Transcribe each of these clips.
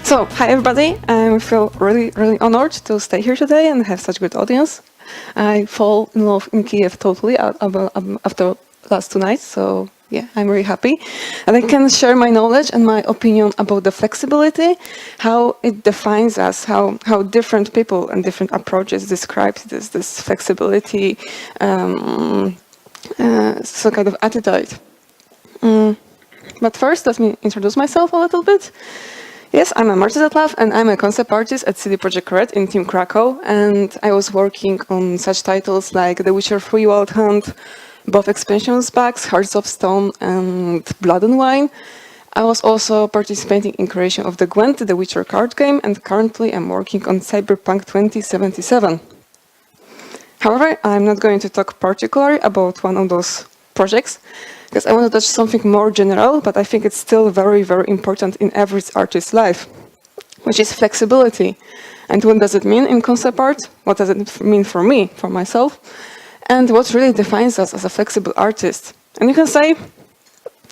So, hi everybody, I feel really honored to stay here today and have such good audience. I fall in love in Kiev totally after last 2 nights, so yeah, I'm really happy. And I can share my knowledge and my opinion about the flexibility, how it defines us, how different people and different approaches describe this flexibility, so kind of attitude. But first, let me introduce myself a little bit. Yes, I'm a Marta Dettlaff, and I'm a concept artist at CD Projekt Red in Team Krakow, and I was working on such titles like The Witcher 3 Wild Hunt, both expansions packs, Hearts of Stone and Blood and Wine. I was also participating in creation of the Gwent, the Witcher card game, and currently I'm working on Cyberpunk 2077. However, I'm not going to talk particularly about one of those projects, because I want to touch something more general, but I think it's still very important in every artist's life, which is flexibility. And what does it mean in concept art? What does it mean for me, for myself? And what really defines us as a flexible artist? And you can say,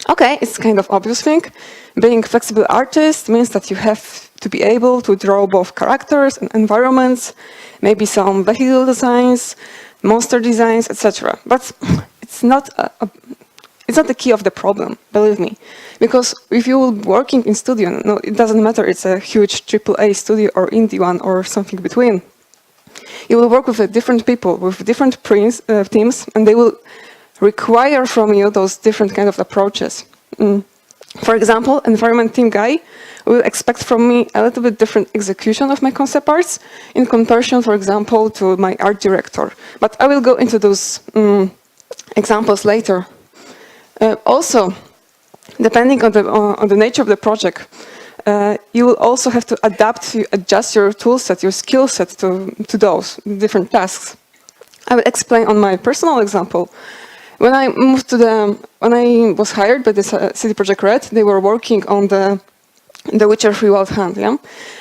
okay, it's kind of obvious thing. Being a flexible artist means that you have to be able to draw both characters and environments, maybe some vehicle designs, monster designs, etc. But it's not the key of the problem, believe me. Because if you're working in studio, no, it doesn't matter, it's a huge AAA studio or indie one or something between. You will work with different people, with different teams, and they will require from you those different kind of approaches. For example, environment team guy will expect from me a little bit different execution of my concept arts in comparison, for example, to my art director. But I will go into those examples later. Also, depending on the nature of the project, you will also have to adjust your tool set, your skill set to those different tasks. I will explain on my personal example. When I was hired by the CD Projekt Red, they were working on the Witcher 3 Wild Hunt, yeah?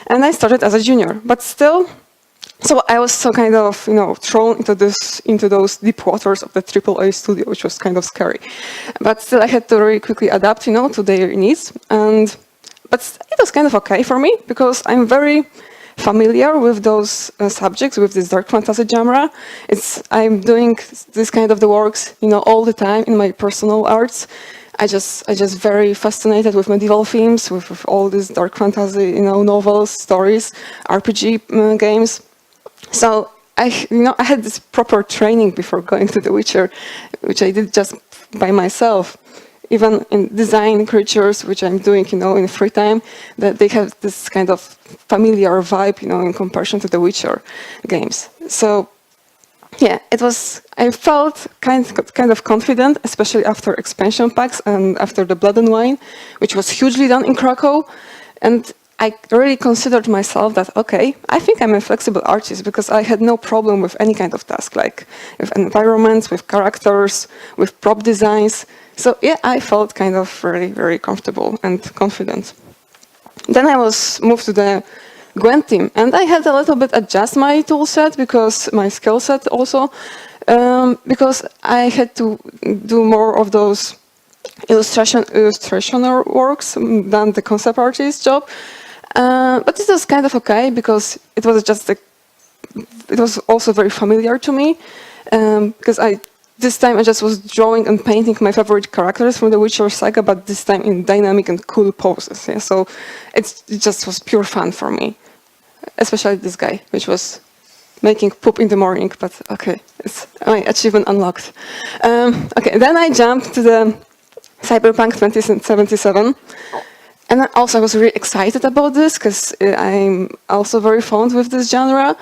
And I started as a junior, but still. So I was so kind of, thrown into those deep waters of the AAA studio, which was kind of scary. But still, I had to really quickly adapt, to their needs. But it was kind of okay for me because I'm very familiar with those subjects, with this dark fantasy genre. I'm doing this kind of the works, all the time in my personal arts. I just very fascinated with medieval themes, with all these dark fantasy, novels, stories, RPG games. So I had this proper training before going to The Witcher, which I did just by myself. Even in design creatures, which I'm doing, in free time, that they have this kind of familiar vibe, in comparison to The Witcher games. So yeah, I felt kind of confident, especially after expansion packs and after the Blood and Wine, which was hugely done in Krakow. And I really considered myself that, okay, I think I'm a flexible artist because I had no problem with any kind of task, like with environments, with characters, with prop designs. So yeah, I felt kind of very comfortable and confident. Then I was moved to the Gwent team, and I had a little bit adjust my tool set because my skill set also, because I had to do more of those illustrational works than the concept artist job. But it was kind of okay because it was also very familiar to me because this time I just was drawing and painting my favorite characters from the Witcher saga, but this time in dynamic and cool poses. Yeah? So it just was pure fun for me, especially this guy, which was making poop in the morning. But okay, it's my achievement unlocked. Okay, then I jumped to the Cyberpunk 2077. And also I was really excited about this because I'm also very fond with this genre.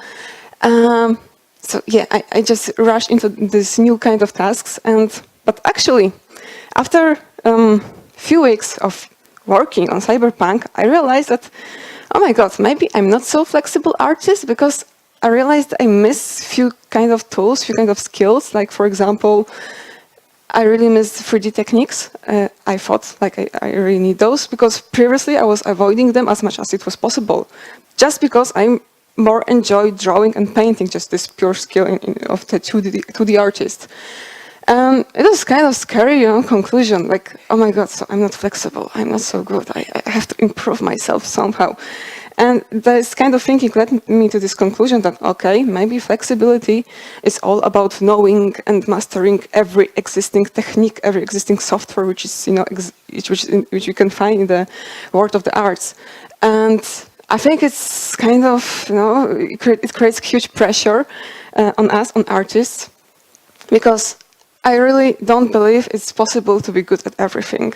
So yeah, I just rushed into this new kind of tasks. But actually, after few weeks of working on Cyberpunk, I realized that, oh my God, maybe I'm not so flexible artist because I realized I miss few kind of tools, few kind of skills. Like for example, I really missed 3D techniques. I thought like I really need those because previously I was avoiding them as much as it was possible, just because I more enjoy drawing and painting, just this pure skill of the 2D artist. It was kind of scary, conclusion, like, oh my God, so I'm not flexible, I'm not so good, I have to improve myself somehow. And this kind of thinking led me to this conclusion that, okay, maybe flexibility is all about knowing and mastering every existing technique, every existing software, which is, which you can find in the world of the arts. And I think it's kind of, it creates huge pressure on us, on artists, because I really don't believe it's possible to be good at everything.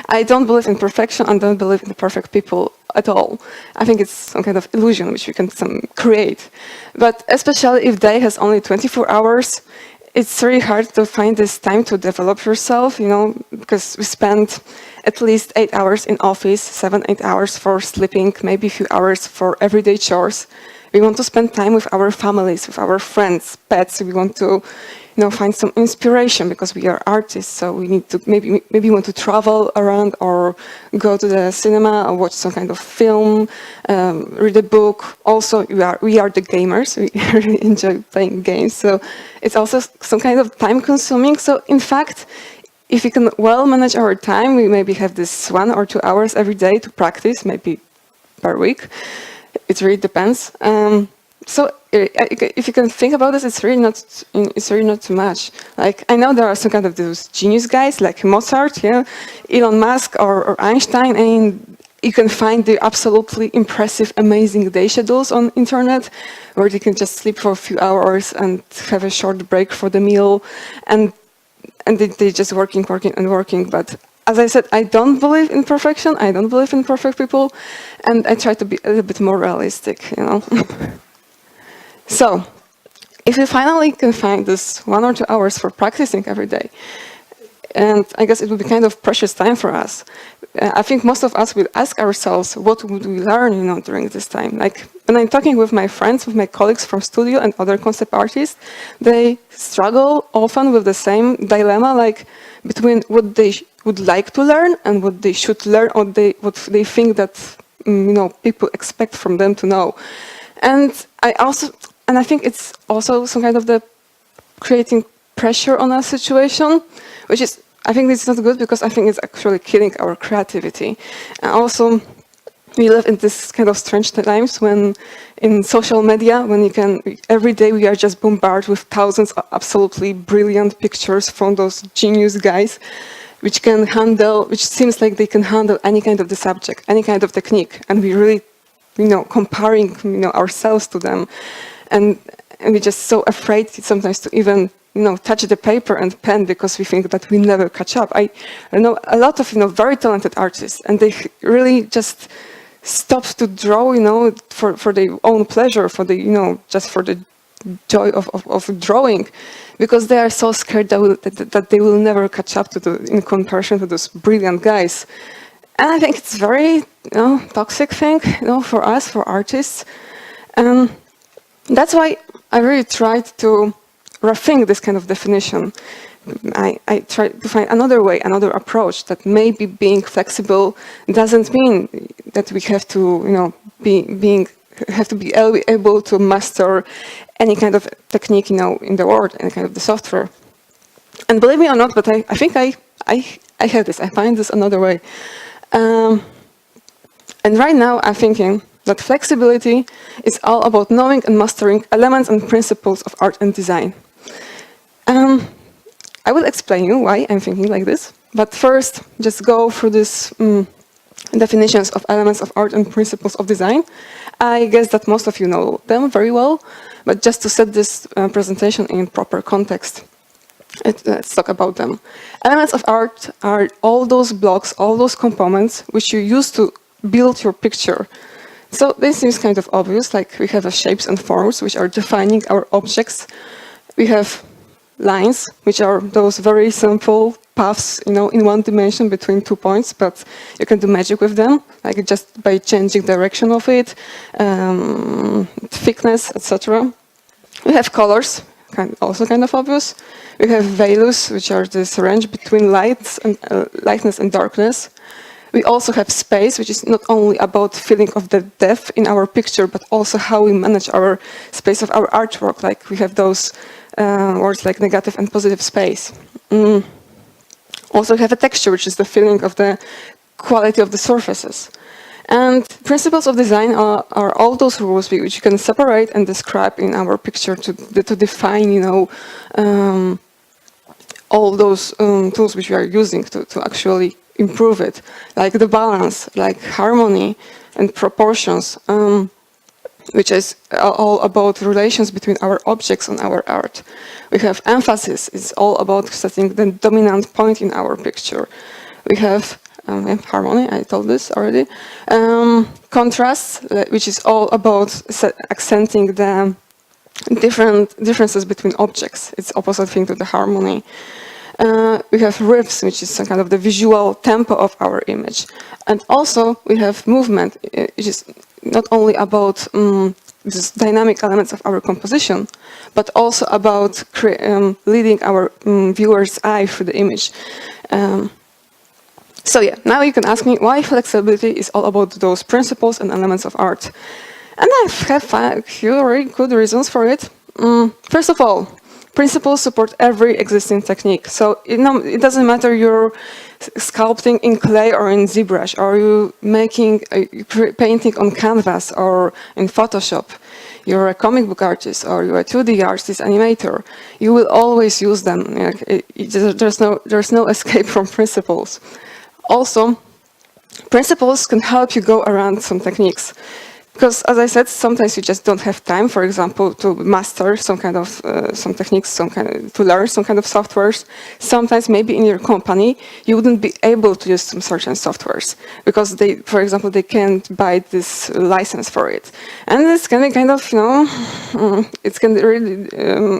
I don't believe in perfection and don't believe in the perfect people at all. I think it's some kind of illusion which we can create. But especially if day has only 24 hours, it's really hard to find this time to develop yourself, because we spend at least 8 hours in office, 7-8 hours for sleeping, maybe a few hours for everyday chores. We want to spend time with our families, with our friends, pets. We want to find some inspiration because we are artists, so we need to maybe want to travel around or go to the cinema or watch some kind of film, read a book. Also, we are the gamers. We really enjoy playing games, so it's also some kind of time-consuming. So, in fact, if we can well manage our time, we maybe have this 1 or 2 hours every day to practice, maybe per week. It really depends. So if you can think about this, it's really not too much. Like, I know there are some kind of those genius guys like Mozart, Elon Musk or Einstein, and you can find the absolutely impressive, amazing day schedules on internet where they can just sleep for a few hours and have a short break for the meal, and they just working. But as I said, I don't believe in perfection. I don't believe in perfect people, and I try to be a little bit more realistic, So, if you finally can find this 1 or 2 hours for practicing every day, and I guess it would be kind of precious time for us, I think most of us will ask ourselves, what would we learn, during this time? Like, when I'm talking with my friends, with my colleagues from studio and other concept artists, they struggle often with the same dilemma, like between what they would like to learn and what they should learn, or what they think that people expect from them to know. And I think it's also some kind of the creating pressure on our situation, which is, I think it's not good because I think it's actually killing our creativity. And also, we live in this kind of strange times when in social media, every day we are just bombarded with thousands of absolutely brilliant pictures from those genius guys, which seems like they can handle any kind of the subject, any kind of technique. And we really, comparing, ourselves to them. And we're just so afraid sometimes to even, touch the paper and pen because we think that we never catch up. I know a lot of, very talented artists, and they really just stop to draw, for their own pleasure, for the, just for the joy of drawing, because they are so scared that they will never catch up in comparison to those brilliant guys. And I think it's very, toxic thing, for us, for artists. That's why I really tried to rethink this kind of definition. I tried to find another way, another approach, that maybe being flexible doesn't mean that we have to, have to be able to master any kind of technique, in the world, any kind of the software. And believe me or not, but I think I have this. I find this another way. And right now I'm thinking that flexibility is all about knowing and mastering elements and principles of art and design. I will explain you why I'm thinking like this, but first just go through these definitions of elements of art and principles of design. I guess that most of you know them very well, but just to set this presentation in proper context, let's talk about them. Elements of art are all those blocks, all those components which you use to build your picture. So this seems kind of obvious, like we have shapes and forms which are defining our objects. We have lines, which are those very simple paths, in one dimension between 2 points, but you can do magic with them, like just by changing direction of it, thickness, etc. We have colors, also kind of obvious. We have values, which are this range between lightness and darkness. We also have space, which is not only about feeling of the depth in our picture, but also how we manage our space of our artwork. Like we have those words like negative and positive space. Also, we have a texture, which is the feeling of the quality of the surfaces. And principles of design are all those rules which you can separate and describe in our picture to define, all those tools which we are using to actually improve it, like the balance, like harmony and proportions, which is all about relations between our objects and our art. We have emphasis, it's all about setting the dominant point in our picture. We have harmony, I told this already. Contrast, which is all about accenting the differences between objects. It's opposite thing to the harmony. We have riffs, which is some kind of the visual tempo of our image. And also we have movement, which is not only about just dynamic elements of our composition, but also about leading our viewer's eye through the image. So yeah, now you can ask me why flexibility is all about those principles and elements of art. And I have a few very good reasons for it. First of all, principles support every existing technique. So it doesn't matter you're sculpting in clay or in ZBrush, or you making painting on canvas or in Photoshop. You're a comic book artist or you're a 2D artist, animator. You will always use them. There's no escape from principles. Also, principles can help you go around some techniques. Because, as I said, sometimes you just don't have time, for example, to master some kind of some techniques, to learn some kind of softwares. Sometimes, maybe in your company, you wouldn't be able to use some certain softwares because they, for example, they can't buy this license for it, and this can be kind of, it can really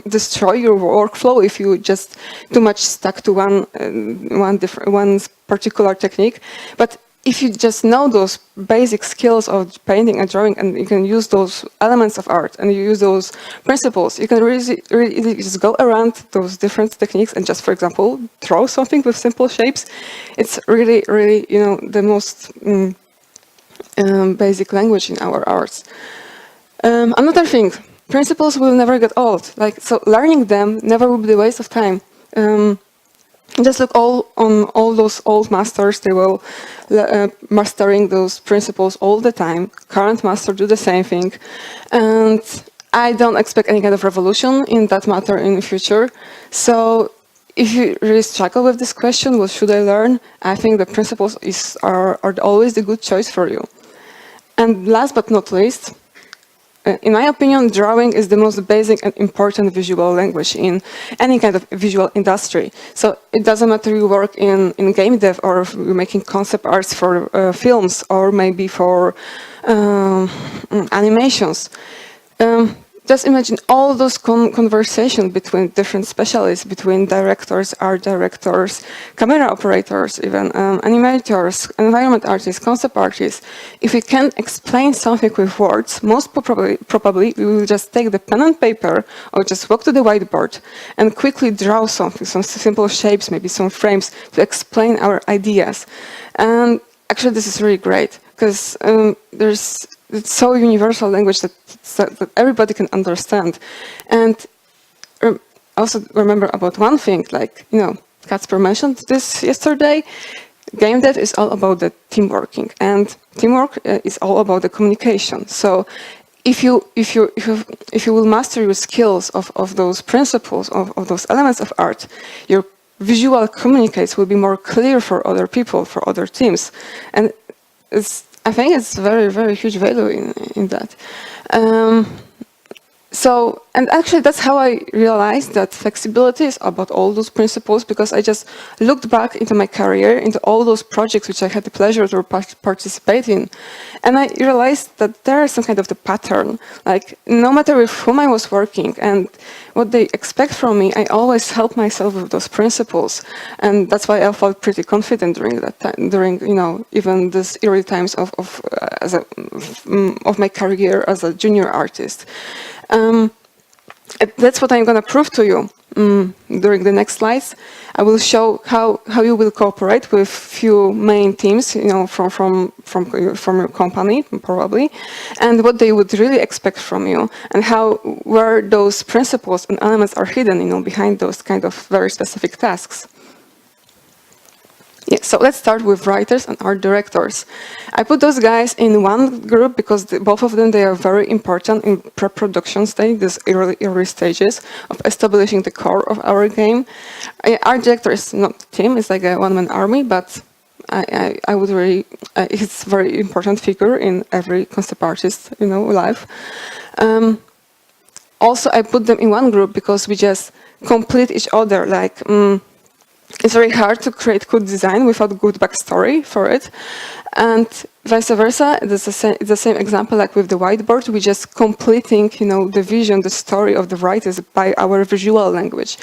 destroy your workflow if you just too much stuck to one particular technique, but if you just know those basic skills of painting and drawing, and you can use those elements of art and you use those principles, you can really just go around those different techniques and just, for example, draw something with simple shapes. It's really, the most basic language in our arts. Another thing, principles will never get old. So learning them never will be a waste of time. Just look on all those old masters, they will mastering those principles all the time. Current masters do the same thing. And I don't expect any kind of revolution in that matter in the future. So if you really struggle with this question, what should I learn? I think the principles are always the good choice for you. And last but not least, in my opinion, drawing is the most basic and important visual language in any kind of visual industry. So it doesn't matter you work in game dev or you're making concept arts for films or maybe for animations. Just imagine all those conversations between different specialists, between directors, art directors, camera operators, even animators, environment artists, concept artists. If we can't explain something with words, most probably we will just take the pen and paper or just walk to the whiteboard and quickly draw something, some simple shapes, maybe some frames to explain our ideas. And actually this is really great because it's so universal language that everybody can understand. And also remember about one thing, Kacper mentioned this yesterday, game dev is all about the teamworking, and teamwork is all about the communication. So if you will master your skills of those principles, of those elements of art, your visual communicates will be more clear for other people, for other teams. And I think it's very, very huge value in that. And actually that's how I realized that flexibility is about all those principles, because I just looked back into my career, into all those projects which I had the pleasure to participate in. And I realized that there is some kind of the pattern, no matter with whom I was working and what they expect from me, I always help myself with those principles. And that's why I felt pretty confident during that time, even this early times of my career as a junior artist. That's what I'm going to prove to you during the next slides. I will show how you will cooperate with few main teams, from your company probably, and what they would really expect from you, and where those principles and elements are hidden, behind those kind of very specific tasks. Yeah, so let's start with writers and art directors. I put those guys in one group because both of them, they are very important in pre-production stage, these early stages of establishing the core of our game. Art director is not a team, it's like a one-man army, but I would really, it's a very important figure in every concept artist, life. Also, I put them in one group because we just complete each other, like, it's very hard to create good design without good backstory for it, and vice versa. It's the same example like with the whiteboard. We're just completing, the vision, the story of the writers by our visual language.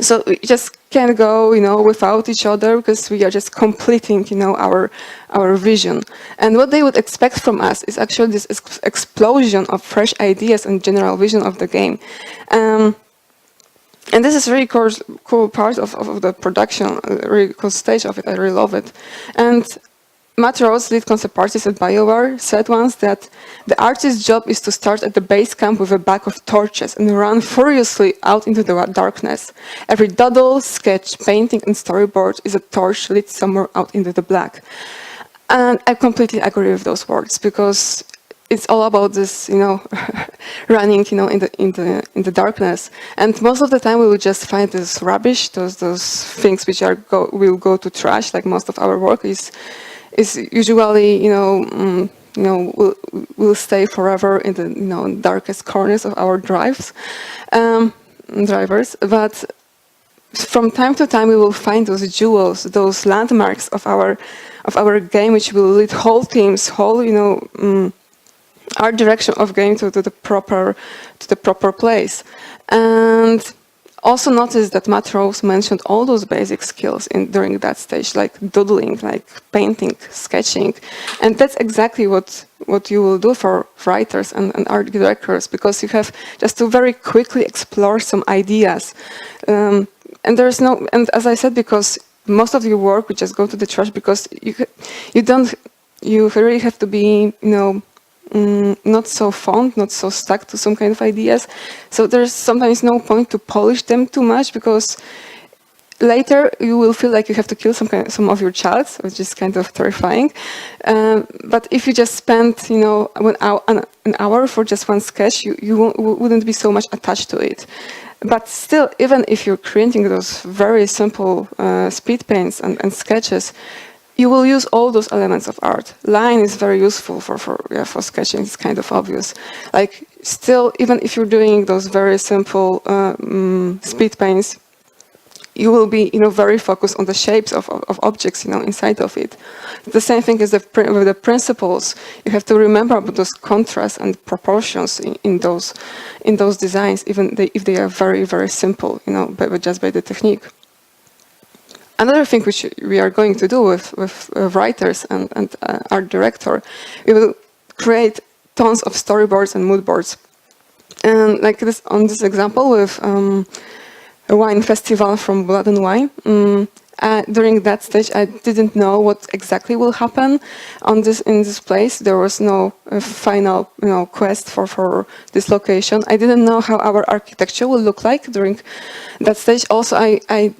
So we just can't go, without each other because we are just completing, our vision. And what they would expect from us is actually this explosion of fresh ideas and general vision of the game. And this is a really cool part of the production, a really cool stage of it. I really love it. And Matt Rose, lead concept artist at BioWare, said once that the artist's job is to start at the base camp with a bag of torches and run furiously out into the darkness. Every doodle, sketch, painting, and storyboard is a torch lit somewhere out into the black. And I completely agree with those words because it's all about this, running, in the darkness. And most of the time, we will just find this rubbish, those things which will go to trash. Like most of our work is usually, will stay forever in the darkest corners of our drivers. But from time to time, we will find those jewels, those landmarks of our game, which will lead whole teams, art direction of game to the proper place. And also notice that Matt Rose mentioned all those basic skills during that stage, like doodling, like painting, sketching. And that's exactly what you will do for writers and art directors, because you have just to very quickly explore some ideas. And as I said, because most of your work will just go to the trash because you really have to be, not so fond, not so stuck to some kind of ideas. So there's sometimes no point to polish them too much because later you will feel like you have to kill some of your child, which is kind of terrifying. But if you just spend, an hour for just one sketch, you wouldn't be so much attached to it. But still, even if you're creating those very simple speed paints and sketches, you will use all those elements of art. Line is very useful for sketching. It's kind of obvious. Like still, even if you're doing those very simple speed paints, you will be, very focused on the shapes of objects, inside of it. The same thing is with the principles. You have to remember about those contrasts and proportions in those designs, even if they are very, very simple, but just by the technique. Another thing which we are going to do with writers and art director, we will create tons of storyboards and mood boards. And like this, on this example with a wine festival from Blood and Wine, during that stage I didn't know what exactly will happen in this place. There was no final quest for this location. I didn't know how our architecture will look like during that stage. Also, I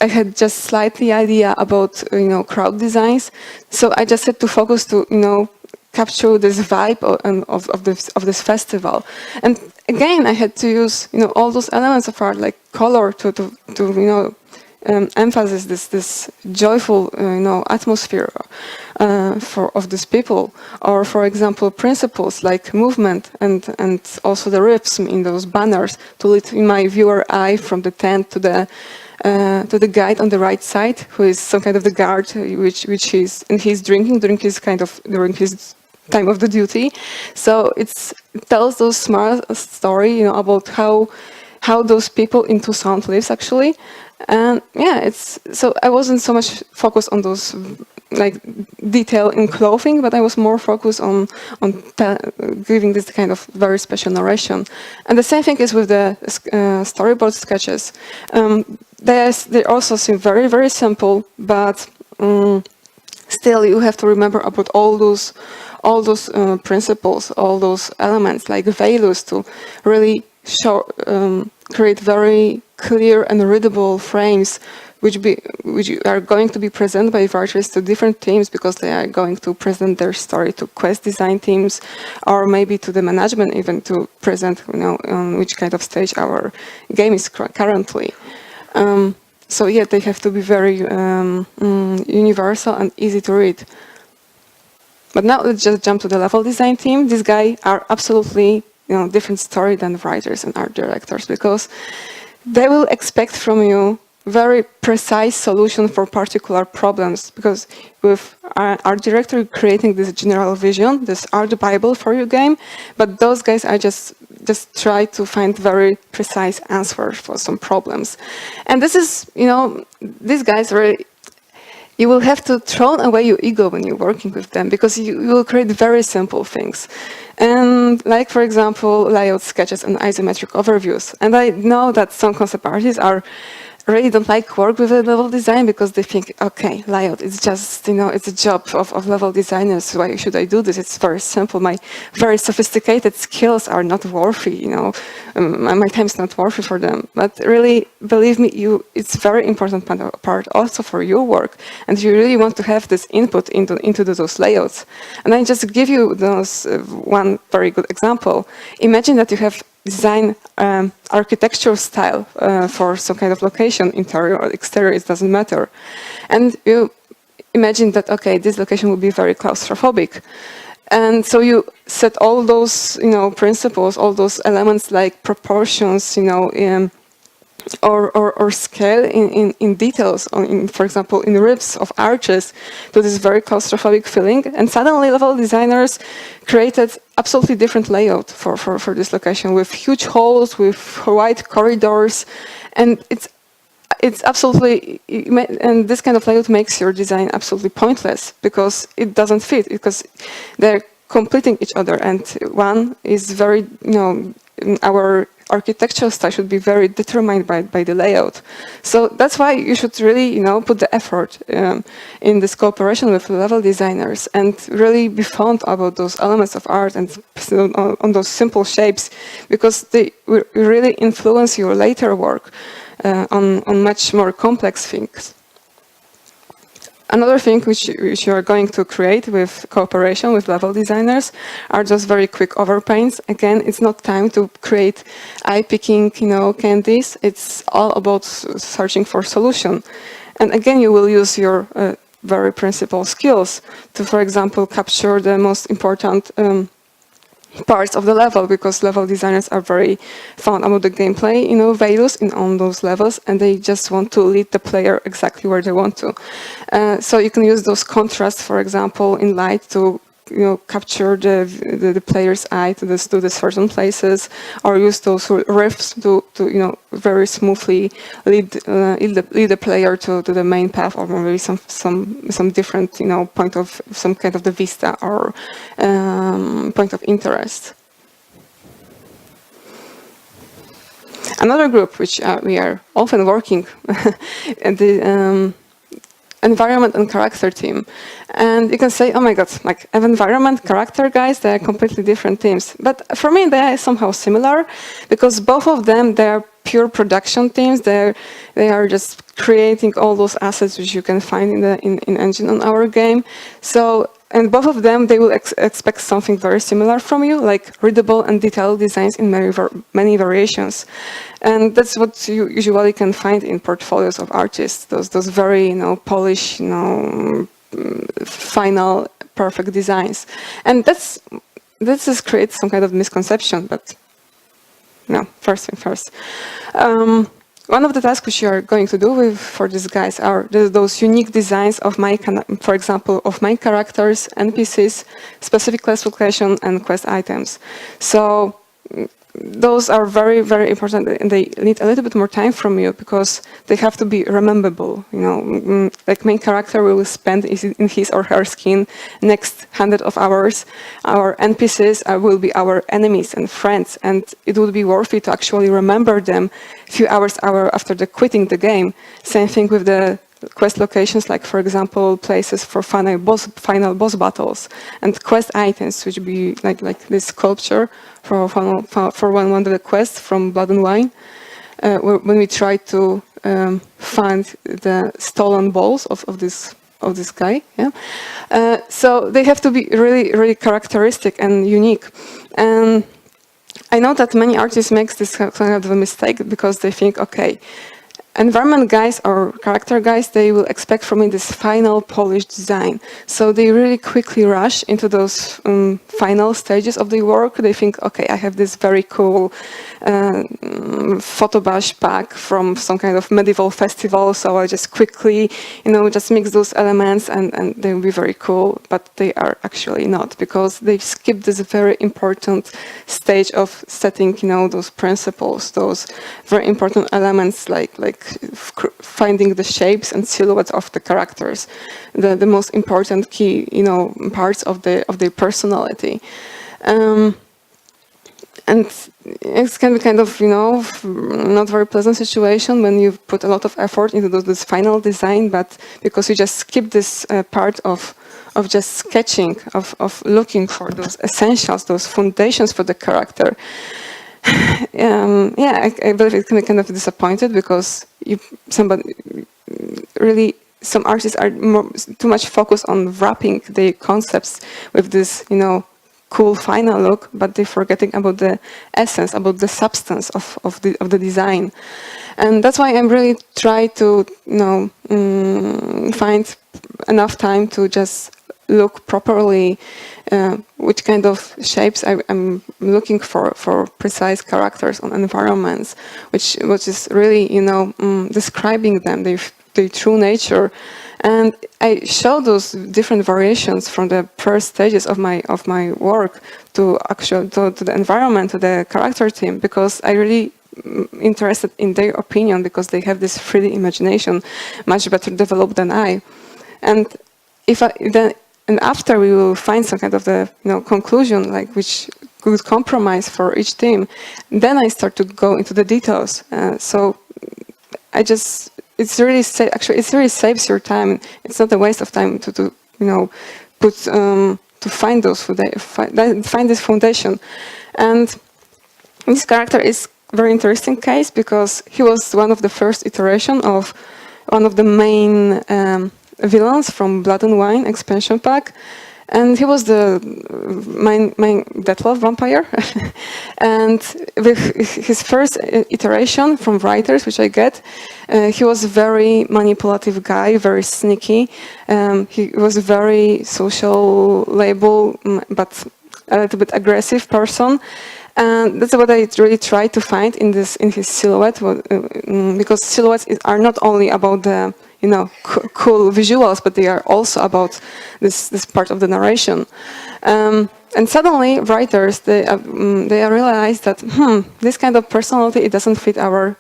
had just slightly idea about crowd designs, so I just had to focus to capture this vibe of this festival. And again, I had to use all those elements of art like color to emphasize this joyful atmosphere of these people, or for example principles like movement and also the rhythm in those banners to lead my viewer eye from the tent to the guide on the right side, who is some kind of the guard, which he's drinking during his time of the duty. So it tells those smart story about how those people in Tucson lives actually. And yeah, so I wasn't so much focused on those like detail in clothing, but I was more focused on giving this kind of very special narration. And the same thing is with the storyboard sketches. They also seem very, very simple, but still you have to remember about all those principles, all those elements like values to really show, create very clear and readable frames which are going to be presented by writers to different teams, because they are going to present their story to quest design teams, or maybe to the management even, to present, on which kind of stage our game is currently. So yeah, they have to be very universal and easy to read. But now let's just jump to the level design team. These guys are absolutely different story than writers and art directors, because they will expect from you very precise solution for particular problems, because with our art director creating this general vision, this art bible for your game, but those guys are just try to find very precise answers for some problems. And this is, these guys really, you will have to throw away your ego when you're working with them, because you will create very simple things. And like, for example, layout sketches and isometric overviews. And I know that some concept artists really don't like work with a level design, because they think, okay, layout, it's just, it's a job of level designers. Why should I do this? It's very simple. My very sophisticated skills are not worthy, my time is not worthy for them. But really, believe me, it's very important part also for your work. And you really want to have this input into those layouts. And I just give you one very good example. Imagine that you have design architectural style for some kind of location, interior or exterior, it doesn't matter. And you imagine that, okay, this location will be very claustrophobic. And so you set all those, principles, all those elements like proportions, or scale in details, for example, in ribs of arches, to this very claustrophobic feeling. And suddenly level designers created absolutely different layout for this location, with huge holes, with wide corridors. And it's absolutely, and this kind of layout makes your design absolutely pointless, because it doesn't fit, because they're completing each other. And one is very, our architectural style should be very determined by the layout. So that's why you should really, put the effort in this cooperation with level designers, and really be fond about those elements of art and on those simple shapes, because they really influence your later work on much more complex things. Another thing which you are going to create with cooperation with level designers are just very quick overpaints. Again, it's not time to create eye-picking, candies. It's all about searching for solution. And again, you will use your very principal skills to, for example, capture the most important parts of the level, because level designers are very fond about the gameplay, values on those levels, and they just want to lead the player exactly where they want to. So you can use those contrasts, for example, in light to capture the player's eye to the certain places, or use those rifts to very smoothly lead the player to the main path, or maybe some different point of some kind of the vista or point of interest. Another group which we are often working at the environment and character team. And you can say, oh my god, like environment, character guys, they're completely different teams. But for me, they are somehow similar, because both of them, they're pure production teams. They are just creating all those assets which you can find in engine on our game. So, and both of them, they will expect something very similar from you, like readable and detailed designs in many variations. And that's what you usually can find in portfolios of artists, those very, polished, final, perfect designs. And this just creates some kind of misconception, but no, first thing first. One of the tasks which you are going to do for these guys are those unique designs of for example, of my characters, NPCs, specific class location, and quest items. So those are very, very important, and they need a little bit more time from you because they have to be rememberable. Like main character will spend in his or her skin next 100 of hours. Our NPCs will be our enemies and friends, and it would be worth it to actually remember them a few hours after the quitting the game. Same thing with the quest locations, like for example places for final boss battles, and quest items, which be like this sculpture for one of the quests from Blood and Wine, when we try to find the stolen balls of this guy. So they have to be really, really characteristic and unique. And I know that many artists make this kind of a mistake because they think, okay, environment guys or character guys, they will expect from me this final polished design. So they really quickly rush into those final stages of the work. They think, okay, I have this very cool photo bash pack from some kind of medieval festival, so I just quickly, just mix those elements and they will be very cool, but they are actually not, because they've skipped this very important stage of setting, those principles, those very important elements like finding the shapes and silhouettes of the characters, the most important key, parts of their personality. And it can be kind of, not very pleasant situation when you put a lot of effort into this final design, but because you just skip this part of just sketching, of looking for those essentials, those foundations for the character. I believe it can be kind of disappointed because some artists are too much focused on wrapping their concepts with this, cool final look, but they're forgetting about the essence, about the substance of the design. And that's why I'm really try to find enough time to just look properly which kind of shapes I'm looking for precise characters on environments, which is really describing them, their true nature. And I show those different variations from the first stages of my work to the environment, to the character team, because I really interested in their opinion, because they have this 3D imagination much better developed than I. And and after we will find some kind of the conclusion, like which good compromise for each team, then I start to go into the details. So it really saves your time. It's not a waste of time to find this foundation. And this character is very interesting case because he was one of the first iteration of one of the main villains from Blood and Wine expansion pack, and he was the main Dettlaff vampire. And with his first iteration from writers, which I get, he was a very manipulative guy, very sneaky. He was a very social label, but a little bit aggressive person. And that's what I really try to find in his silhouette, because silhouettes are not only about the cool visuals, but they are also about this part of the narration. And suddenly, writers they realized that this kind of personality, it doesn't fit our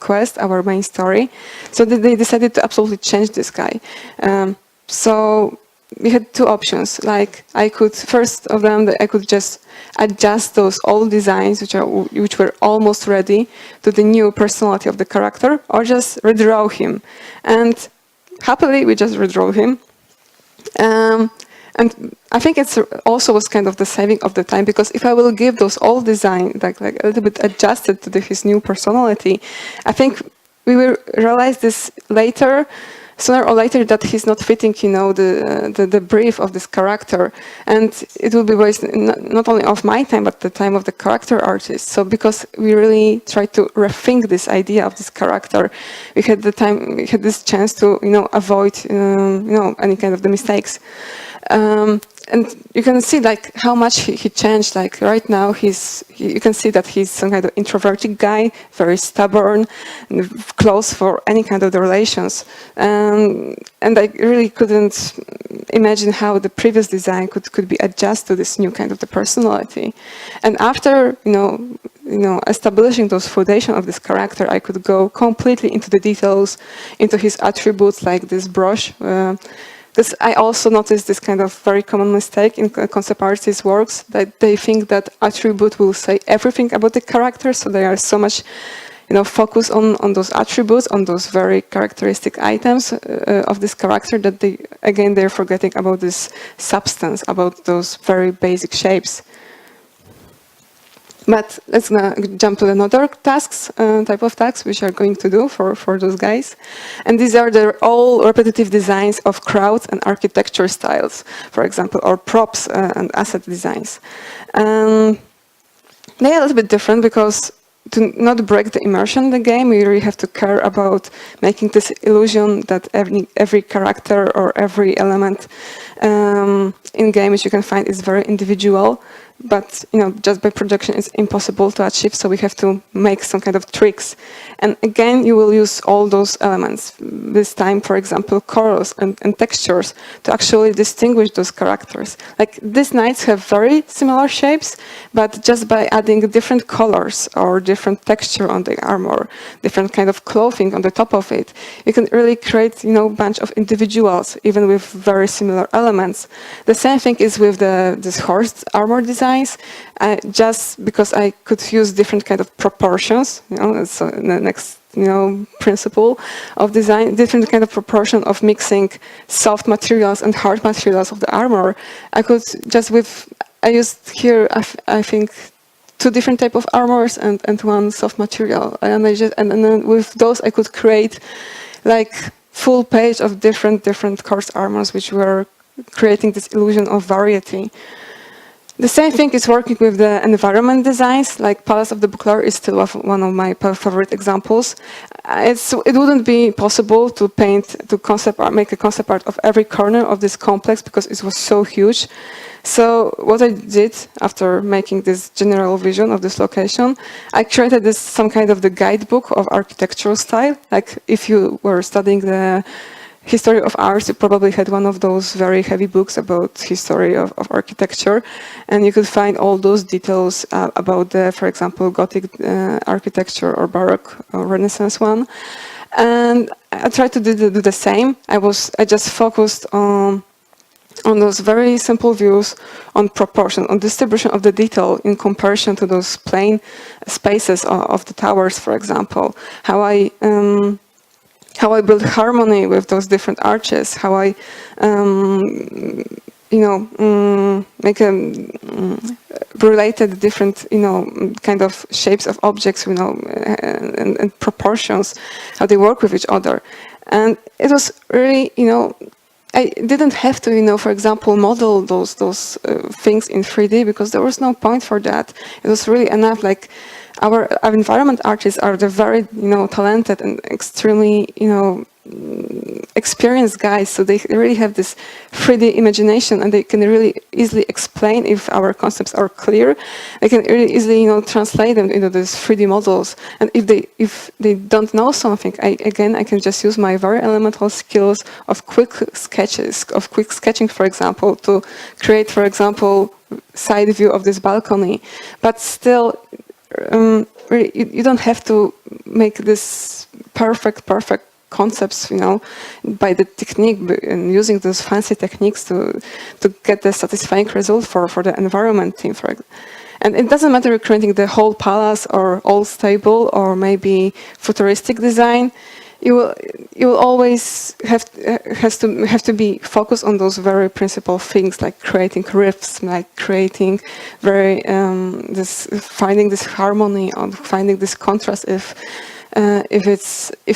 quest, our main story. So they decided to absolutely change this guy. So we had two options. Like I could just adjust those old designs, which were almost ready, to the new personality of the character, or just redraw him. And happily, we just redraw him. And I think it's also was kind of the saving of the time, because if I will give those old design like a little bit adjusted to his new personality, I think we will realize this sooner or later, that he's not fitting, the brief of this character, and it will be wasted not only of my time, but the time of the character artist. So because we really tried to rethink this idea of this character, we had this chance to avoid any kind of the mistakes. And you can see like how much he changed. Like right now, you can see that he's some kind of introverted guy, very stubborn, and close for any kind of the relations. And I really couldn't imagine how the previous design could be adjusted to this new kind of the personality. And after establishing those foundation of this character, I could go completely into the details, into his attributes, like this brush. I also noticed this kind of very common mistake in concept artists' works, that they think that attribute will say everything about the character, so they are so much focus on those attributes, on those very characteristic items of this character, that they're forgetting about this substance, about those very basic shapes. But let's jump to another type of tasks, which are going to do for those guys. And these are all repetitive designs of crowds and architecture styles, for example, or props and asset designs. They are a little bit different because to not break the immersion in the game, we really have to care about making this illusion that every character or every element in game which you can find is very individual. But just by projection, it's impossible to achieve. So we have to make some kind of tricks. And again, you will use all those elements. This time, for example, colors and textures to actually distinguish those characters. Like these knights have very similar shapes, but just by adding different colors or different texture on the armor, different kind of clothing on the top of it, you can really create bunch of individuals, even with very similar elements. The same thing is with this horse armor design. Just because I could use different kind of proportions, so the next principle of design, different kind of proportion of mixing soft materials and hard materials of the armor. I could just I used here I think 2 different type of armors and 1 soft material, and then with those I could create like full page of different coarse armors, which were creating this illusion of variety. The same thing is working with the environment designs, like Palace of the Buckler is still one of my favorite examples. It wouldn't be possible to make a concept art of every corner of this complex because it was so huge. So what I did after making this general vision of this location, I created some kind of the guidebook of architectural style. Like if you were studying the history of art, you probably had one of those very heavy books about history of architecture, and you could find all those details about for example, Gothic architecture or Baroque or Renaissance one. And I tried to do the same. I just focused on those very simple views, on proportion, on distribution of the detail in comparison to those plain spaces of the towers, for example. How I build harmony with those different arches, how I, make related different, kind of shapes of objects, and proportions, how they work with each other. And it was really, I didn't have to, for example, model those things in 3D because there was no point for that. It was really enough, like, our environment artists are the very, talented and extremely, experienced guys. So they really have this 3D imagination, and they can really easily explain if our concepts are clear. They can really easily, translate them into these 3D models. And if they don't know something, I can just use my very elemental skills of quick sketching, for example, to create, for example, side view of this balcony. But still, really, you don't have to make this perfect concepts, by the technique and using those fancy techniques to get the satisfying result for the environment team. And it doesn't matter if you're creating the whole palace or old stable or maybe futuristic design. You will always have to be focused on those very principal things, like creating rifts, like creating finding this harmony, or finding this contrast. If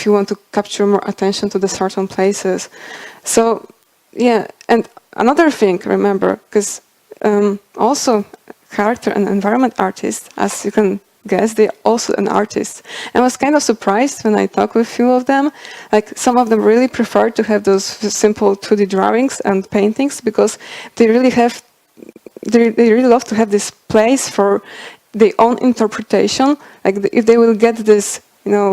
you want to capture more attention to the certain places. So yeah, and another thing, remember, because also character and environment artists, as you can guess, they're also an artist. And I was kind of surprised when I talked with a few of them. Like, some of them really prefer to have those simple 2D drawings and paintings because they really love to have this place for their own interpretation. Like, if they will get this,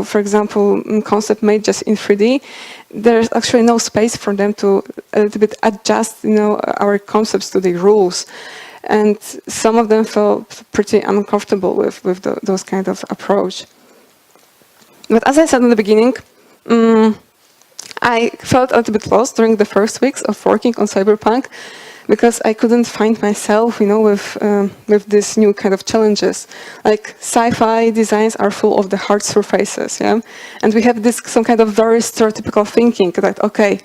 for example, concept made just in 3D, there's actually no space for them to a little bit adjust, our concepts to the rules. and some of them felt pretty uncomfortable with those kind of approach. But as I said in the beginning, I felt a little bit lost during the first weeks of working on Cyberpunk, because I couldn't find myself, with these new kind of challenges. Like sci-fi designs are full of the hard surfaces, yeah, and we have this some kind of very stereotypical thinking that okay,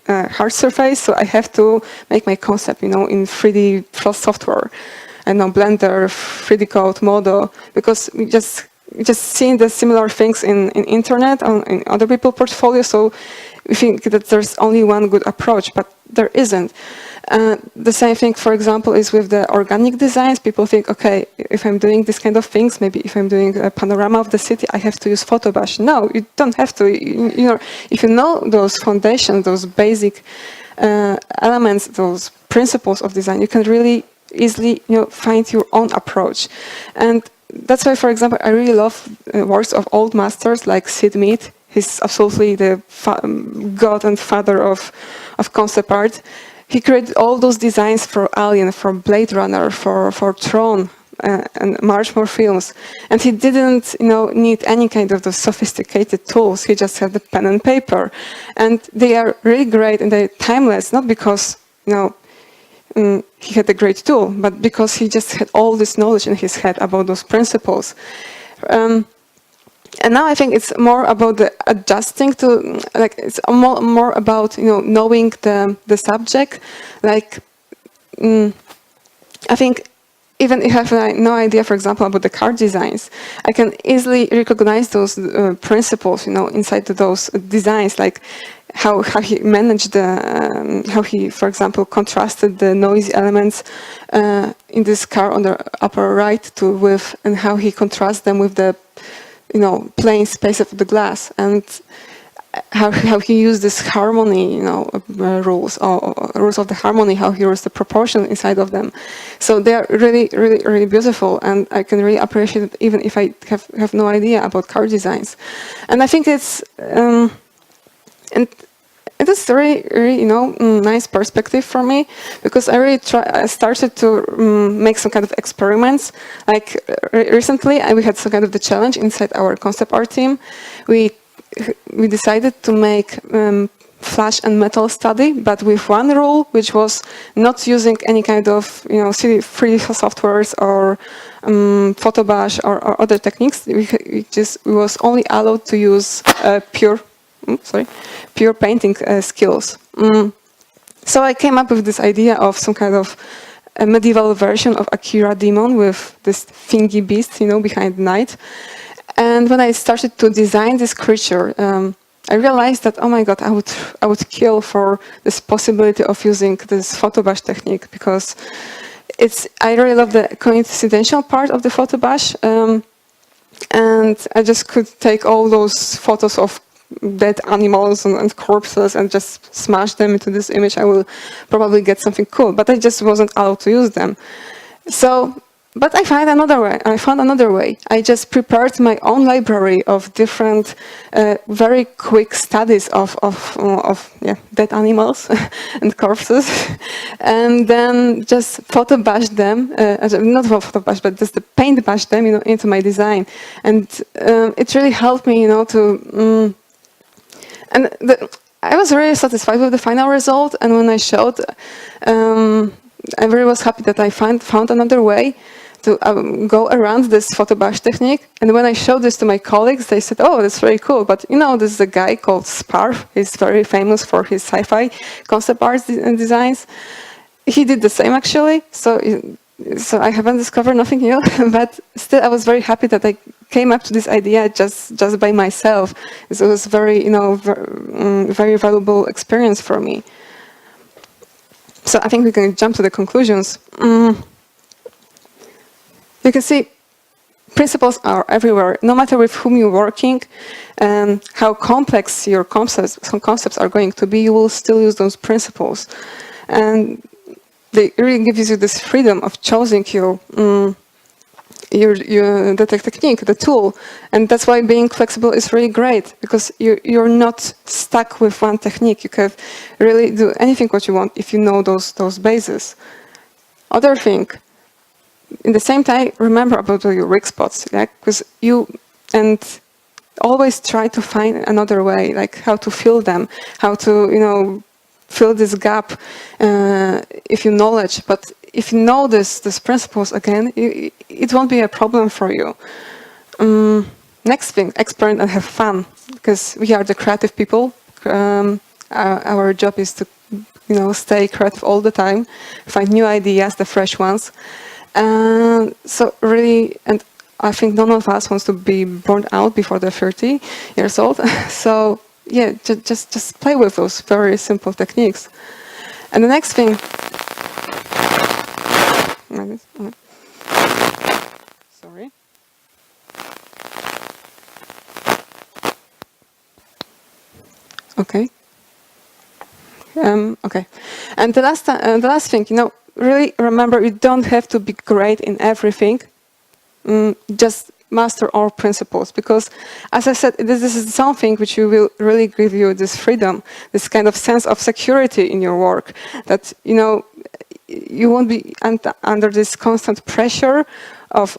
hard surface, so I have to make my concept, in 3D software, and now Blender, 3D Code, Modo, because we just seeing the similar things in internet, in other people's portfolios, so we think that there's only one good approach, but there isn't. The same thing, for example, is with the organic designs. People think, okay, if I'm doing this kind of things, maybe if I'm doing a panorama of the city, I have to use Photobash. No, you don't have to. If you know those foundations, those basic elements, those principles of design, you can really easily, find your own approach. And that's why, for example, I really love works of old masters like Sid Mead. He's absolutely the god and father of concept art. He created all those designs for Alien, for Blade Runner, for Tron, and much more films. And he didn't, need any kind of those sophisticated tools. He just had the pen and paper. And they are really great and they're timeless, not because, he had a great tool, but because he just had all this knowledge in his head about those principles. And now I think it's more about the adjusting to, like, it's more about, knowing the subject. Like, I think even if I have no idea, for example, about the card designs, I can easily recognize those principles, inside those designs, like how he managed how he, for example, contrasted the noisy elements in this car on the upper right with, and how he contrasts them with the plain space of the glass, and how he used this harmony, rules of the harmony, how he used the proportion inside of them. So they are really, really, really beautiful, and I can really appreciate it even if I have no idea about car designs. And I think it's and it is really, really, nice perspective for me, because I started to make some kind of experiments. Like recently, we had some kind of the challenge inside our concept art team. We decided to make flash and metal study, but with one rule, which was not using any kind of, 3D softwares or Photobash or other techniques. We was only allowed to use pure painting skills. So I came up with this idea of some kind of a medieval version of Akira demon with this thingy beast, behind the night. And when I started to design this creature, I realized that, oh my God, I would kill for this possibility of using this Photobash technique, because I really love the coincidental part of the Photobash, and I just could take all those photos of dead animals and corpses and just smash them into this image. I will probably get something cool, but I just wasn't allowed to use them. So, but I found another way. I just prepared my own library of different, very quick studies of dead animals and corpses, and then just photobash them, not photobash, but just paint bash them, into my design, and it really helped me, to. I was really satisfied with the final result, and when I showed, I really was happy that I found another way to go around this Photobash technique. And when I showed this to my colleagues, they said, "Oh, that's very cool, but this is a guy called Sparf. He's very famous for his sci-fi concept art designs. He did the same, actually, so I haven't discovered nothing new, but still I was very happy that I came up to this idea just by myself. It was very, very valuable experience for me. So I think we can jump to the conclusions. You can see principles are everywhere, no matter with whom you're working, and how complex your concepts are going to be, you will still use those principles. And they really give you this freedom of choosing the technique, the tool, and that's why being flexible is really great, because you're not stuck with one technique. You can really do anything what you want if you know those bases. Other thing, in the same time, remember about your weak spots, because and always try to find another way, like how to fill them, how to, fill this gap if you knowledge. But if you know these principles again, it won't be a problem for you. Next thing, experiment and have fun, because we are the creative people. Our job is to, stay creative all the time, find new ideas, the fresh ones. So really, and I think none of us wants to be burned out before they're 30 years old. So yeah, just play with those very simple techniques. And the next thing. Sorry. Okay. Okay. And the last thing, really remember, you don't have to be great in everything. Just master all principles, because, as I said, this is something which will really give you this freedom, this kind of sense of security in your work, that you won't be under this constant pressure of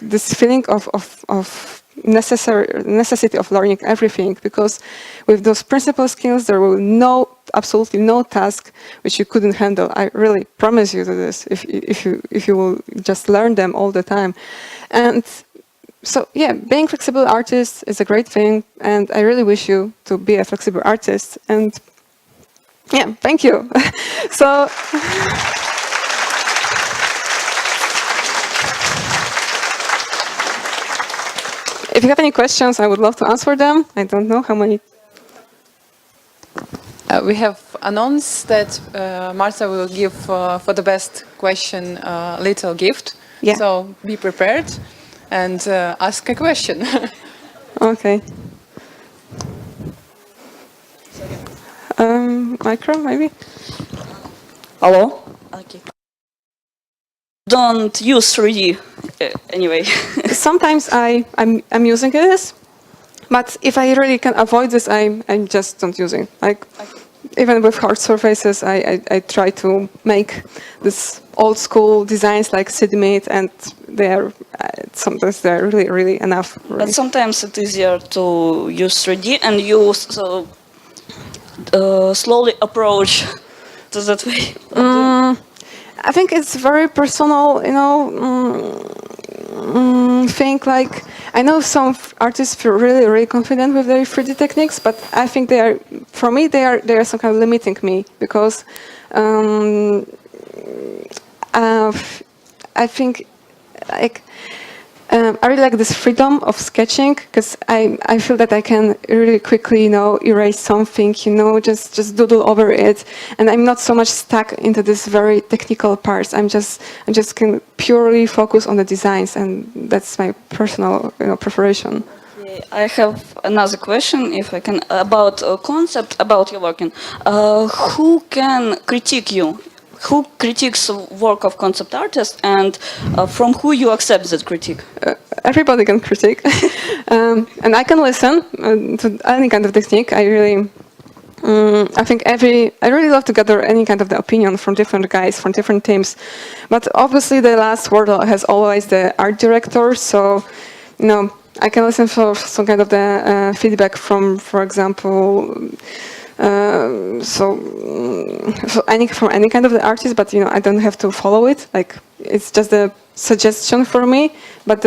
this feeling of necessity of learning everything, because with those principal skills there will absolutely no task which you couldn't handle. I really promise you this, if you will just learn them all the time. And so yeah, being flexible artist is a great thing, and I really wish you to be a flexible artist. And yeah, thank you. So if you have any questions, I would love to answer them. I don't know how many. We have announced that Marta will give for the best question a little gift. Yeah. So be prepared and ask a question. Okay. Micro, maybe? Hello? Okay. Don't use 3D anyway. Sometimes I'm using this, but if I really can avoid this, I just don't use it. Like, even with hard surfaces, I try to make this old school designs like CDMate, and sometimes they're really enough. Really. But sometimes it's easier to use 3D and you slowly approach to that way. I think it's very personal, thing. Like, I know some artists feel really confident with their 3D techniques, but I think they are some kind of limiting me, because I think I really like this freedom of sketching, because I feel that I can really quickly, erase something, just doodle over it, and I'm not so much stuck into this very technical parts. I just can purely focus on the designs, and that's my personal, preparation. Okay, I have another question, if I can, about a concept about your working. Who can critique you? Who critiques work of concept artists, and from who you accept that critique? Everybody can critique, and I can listen to any kind of technique. I really love to gather any kind of the opinion from different guys, from different teams. But obviously the last word has always the art director, so I can listen for some kind of the feedback from, for example, from any kind of the artist, but I don't have to follow it. Like, it's just a suggestion for me. But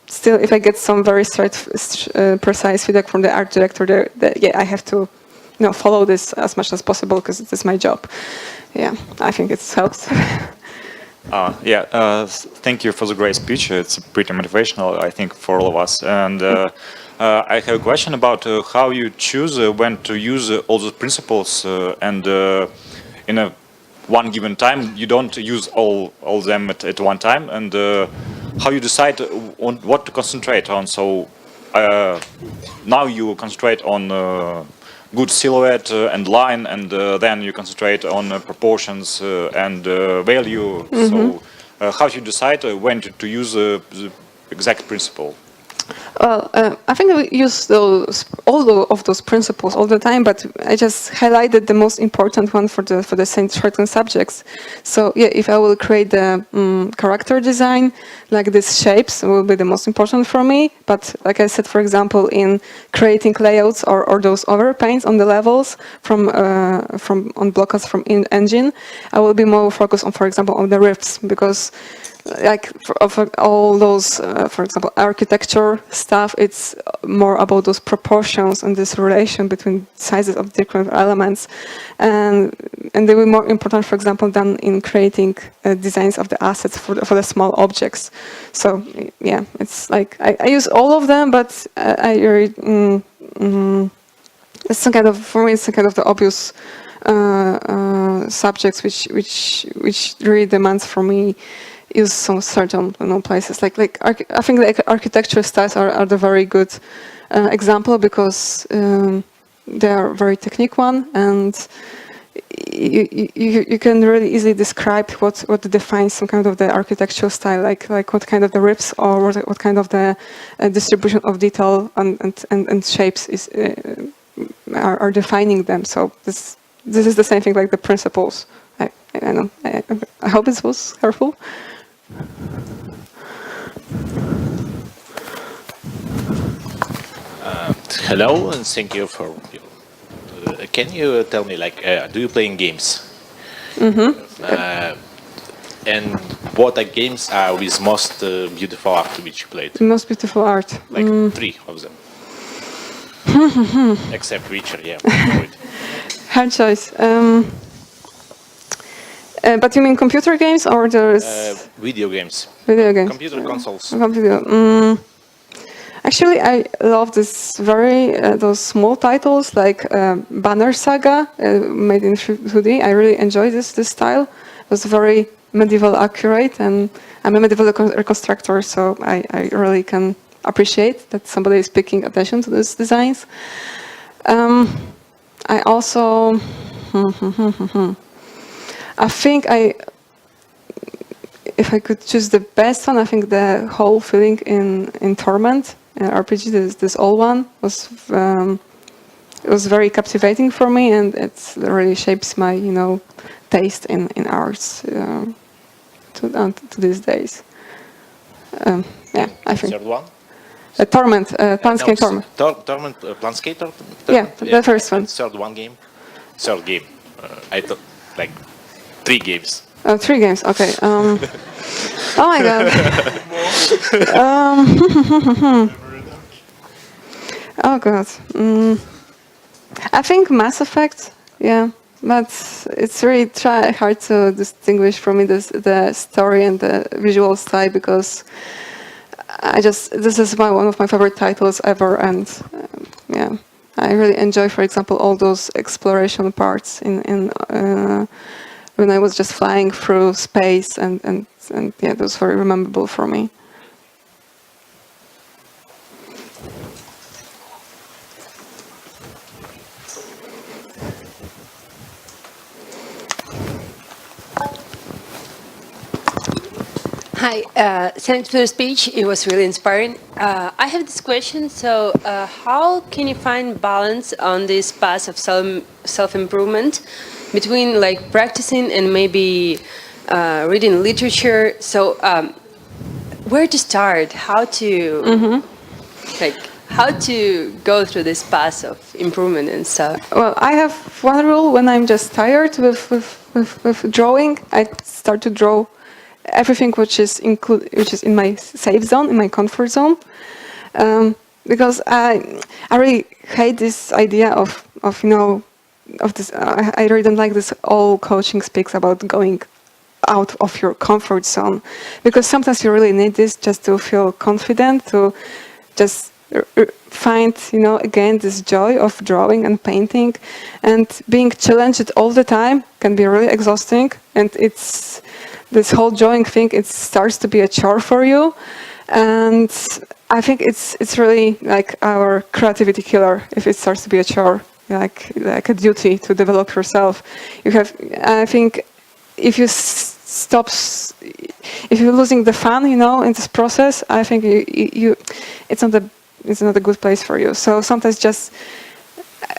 still, if I get some very precise feedback from the art director, I have to follow this as much as possible, because it's my job. Yeah, I think it helps. Thank you for the great speech. It's pretty motivational, I think, for all of us. And I have a question about how you choose when to use all the principles, and in a one given time you don't use all them at one time, and how you decide on what to concentrate on. So now you concentrate on good silhouette and line, and then you concentrate on proportions and value. So how you decide when to use the exact principle? Well, I think we use of those principles all the time, but I just highlighted the most important one for the certain subjects. So yeah, if I will create the character design, like these shapes will be the most important for me. But like I said, for example, in creating layouts or those overpaints on the levels from on blockers from engine, I will be more focused on, for example, on the rifts, because like of all those, for example, architecture stuff, it's more about those proportions and this relation between sizes of different elements, and they were more important, for example, than in creating designs of the assets for the small objects. So yeah, it's like I use all of them, but it's some kind of, for me, it's some kind of the obvious subjects which really demands for me use some certain places. I think the architecture styles are the very good example, because they are very technique one, and you can really easily describe what defines some kind of the architectural style, like what kind of the rifts or what kind of the distribution of detail and shapes is are defining them. So this is the same thing like the principles. I don't know. I hope this was helpful. Hello, and thank you for. Can you tell me, do you play in games? And what are games with most beautiful art which you played? The most beautiful art. Like 3 of them. Except Witcher, yeah. Hard choice. But you mean computer games or there's Video games. video games? Computer consoles. Computer. Actually, I love this those small titles like Banner Saga, made in 2D. I really enjoy this style. It was very medieval accurate, and I'm a medieval reconstructor, so I really can appreciate that somebody is paying attention to these designs. I also, I think if I could choose the best one, I think the whole feeling in Torment RPG, this old one, was it was very captivating for me, and it really shapes my taste in arts to these days. Yeah, I think. Third one? Torment, Planescape Torment. Torment, Planescape Torment? Yeah, the first one. Third game. I thought like 3 games. 3 games, okay. Oh my god. Oh god. I think Mass Effect, yeah. But it's really hard to distinguish from it the story and the visual style, because this is one of my favorite titles ever, and yeah, I really enjoy, for example, all those exploration parts in when I was just flying through space, and yeah, those were very memorable for me. Hi, thanks for the speech. It was really inspiring. I have this question. So, how can you find balance on this path of self-improvement between like practicing and maybe reading literature? So, where to start? How to how to go through this path of improvement and stuff? Well, I have one rule: when I'm just tired with drawing, I start to draw everything which is in my safe zone, in my comfort zone, because I really hate this idea of this. I really don't like this. All coaching speaks about going out of your comfort zone, because sometimes you really need this just to feel confident, to just find again this joy of drawing and painting, and being challenged all the time can be really exhausting, and it's this whole drawing thing, it starts to be a chore for you, and I think it's really like our creativity killer if it starts to be a chore, like a duty to develop yourself. I think if you stops. If you're losing the fun, in this process, I think it's not a good place for you. So sometimes just,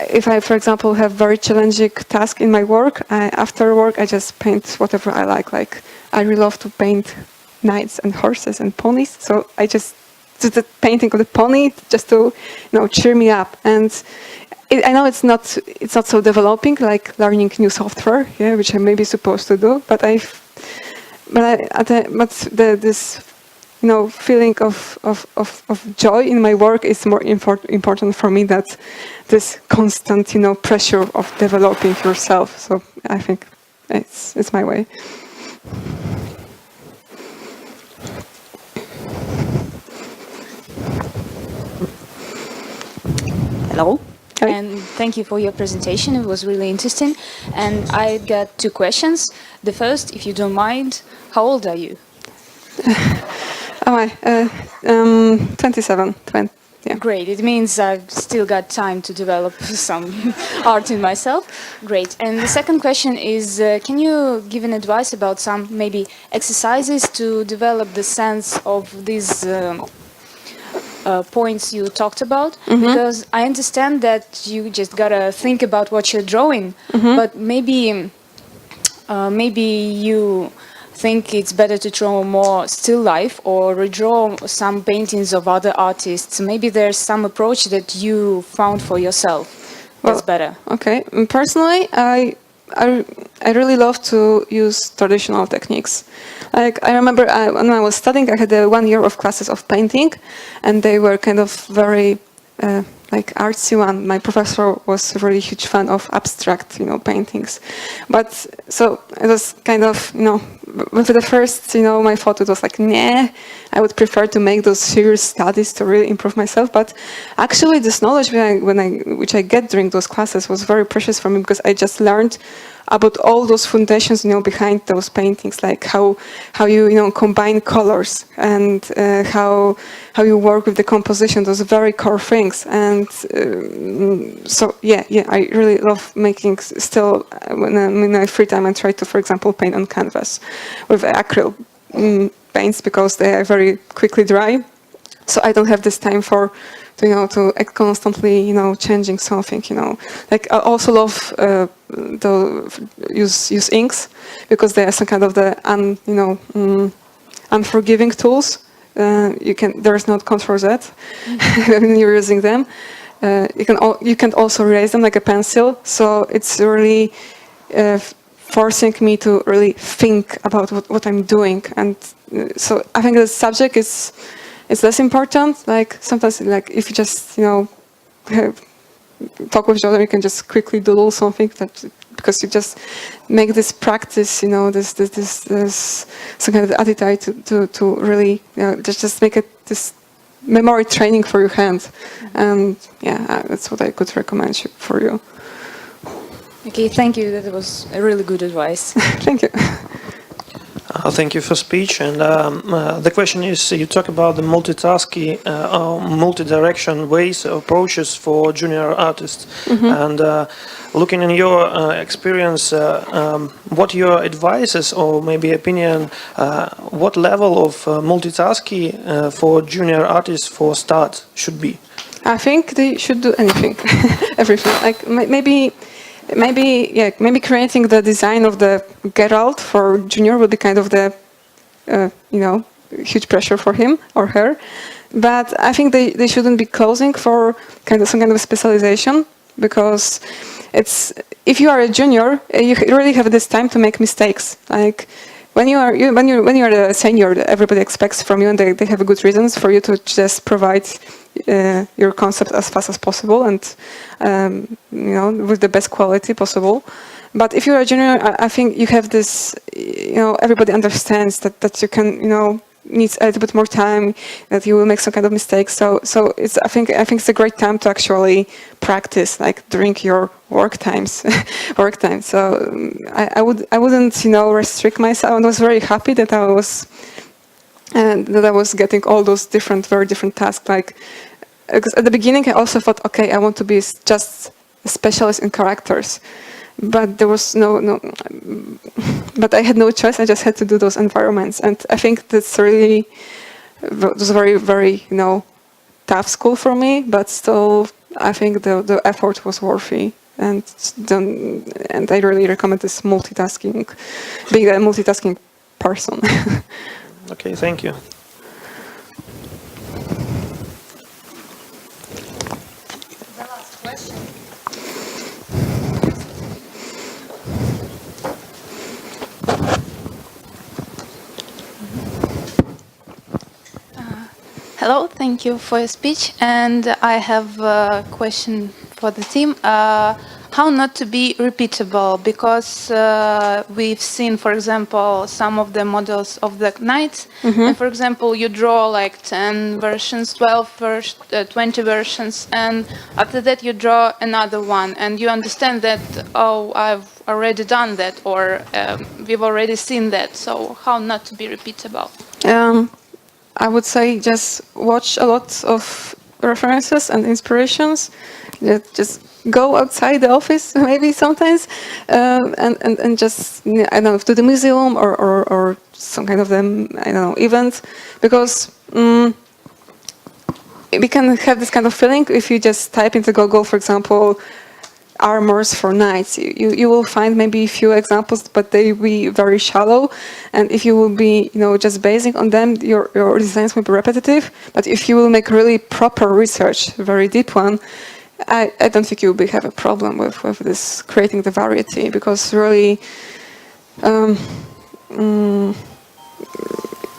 if I, for example, have very challenging task in my work, after work I just paint whatever I like. Like I really love to paint knights and horses and ponies. So I just do the painting of the pony just to, cheer me up. And I know it's not so developing like learning new software, which I may be supposed to do. But this feeling of joy in my work is more important for me than this constant, pressure of developing yourself. So I think it's my way. Hello. Hi. And thank you for your presentation. It was really interesting. And I got 2 questions. The first, if you don't mind, how old are you? 27. Yeah. Great. It means I've still got time to develop some art in myself. Great. And the second question is, can you give an advice about some maybe exercises to develop the sense of these points you talked about? Because I understand that you just gotta think about what you're drawing, but maybe you think it's better to draw more still life or redraw some paintings of other artists. Maybe there's some approach that you found for yourself that's better. Okay. Personally, I really love to use traditional techniques. Like I remember when I was studying, I had 1 year of classes of painting, and they were kind of very like artsy one. My professor was a really huge fan of abstract, paintings. But so it was kind of, with the first, my thought it was like, nah, I would prefer to make those serious studies to really improve myself. But actually, this knowledge which I get during those classes was very precious for me, because I just learned about all those foundations, behind those paintings, like how you combine colors and how you work with the composition, those very core things. And so I really love making still when in my free time. I try to, for example, paint on canvas with acrylic paints, because they are very quickly dry. So I don't have this time to constantly, changing something, Like I also love use inks, because they are some kind of the unforgiving tools. There is no Ctrl Z when you're using them. You can also erase them like a pencil. So it's really forcing me to really think about what I'm doing. And so I think the subject is less important. Like sometimes, like if you just talk with each other, you can just quickly doodle something because you just make this practice, this some kind of attitude to really just make it this memory training for your hand. And that's what I could recommend for you. Okay, thank you. That was a really good advice. Thank you. Thank you for speech. And the question is, you talk about the multitasking, multi-direction ways, approaches for junior artists. And looking in your experience, what your advices or maybe opinion, what level of multitasking for junior artists for start should be? I think they should do anything, everything. Like maybe creating the design of the Geralt for junior would be kind of the, huge pressure for him or her. But I think they shouldn't be closing for some kind of specialization, because if you are a junior, you really have this time to make mistakes. Like when you're a senior, everybody expects from you, and they have good reasons for you to just provide your concept as fast as possible and with the best quality possible. But if you're a junior, I think you have this, everybody understands that you can, needs a little bit more time, that you will make some kind of mistakes. So I think it's a great time to actually practice, like during your work time. So I wouldn't restrict myself. I was very happy that I was getting all those very different tasks. Like, because at the beginning I also thought, okay, I want to be just a specialist in characters. but there was but I had no choice. I just had to do those environments, and I think that's really was very, very, tough school for me. But still, I think the effort was worthy, and I really recommend this multitasking, being a multitasking person. Okay, thank you. Hello, thank you for your speech. And I have a question for the team. How not to be repeatable? Because we've seen, for example, some of the models of the knights. And for example, you draw like 10 versions, 20 versions, and after that you draw another one. And you understand that, oh, I've already done that, or we've already seen that. So how not to be repeatable? I would say just watch a lot of references and inspirations. Just go outside the office maybe sometimes, and just I don't know, to the museum or some kind of event, because we can have this kind of feeling if you just type into Google, for example, armors for knights. You will find maybe a few examples, but they will be very shallow. And if you will be, just basing on them, your designs will be repetitive. But if you will make really proper research, very deep one, I don't think you will have a problem with this creating the variety, because really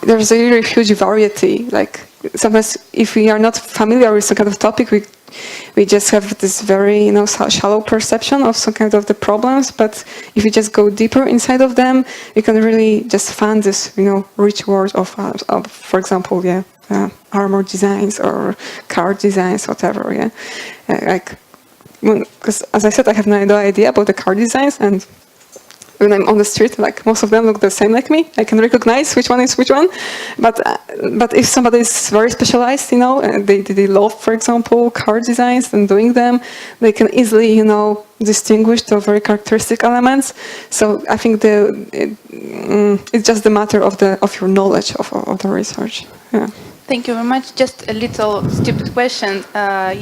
there's a really huge variety. Like sometimes if we are not familiar with some kind of topic, we just have this very shallow perception of some kind of the problems. But if you just go deeper inside of them, you can really just find this rich world of for example, armor designs or car designs, whatever. Because as I said, I have no idea about the car designs, and when I'm on the street, like most of them look the same like me. I can recognize which one is which one. But if somebody is very specialized, and they love, for example, car designs and doing them, they can easily, distinguish the very characteristic elements. So I think it's just a matter of your knowledge of the research. Yeah. Thank you very much. Just a little stupid question.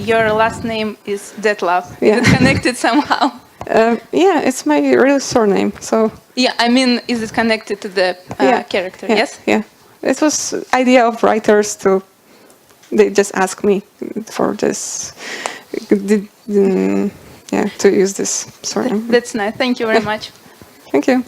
Your last name is Dettlaff. Yeah. Is it connected somehow? Yeah, it's my real surname. So yeah, I mean, is it connected to the character? Yes. Yeah. It was idea of writers they just asked me for this. To use this surname. That's nice. Thank you very much. Thank you.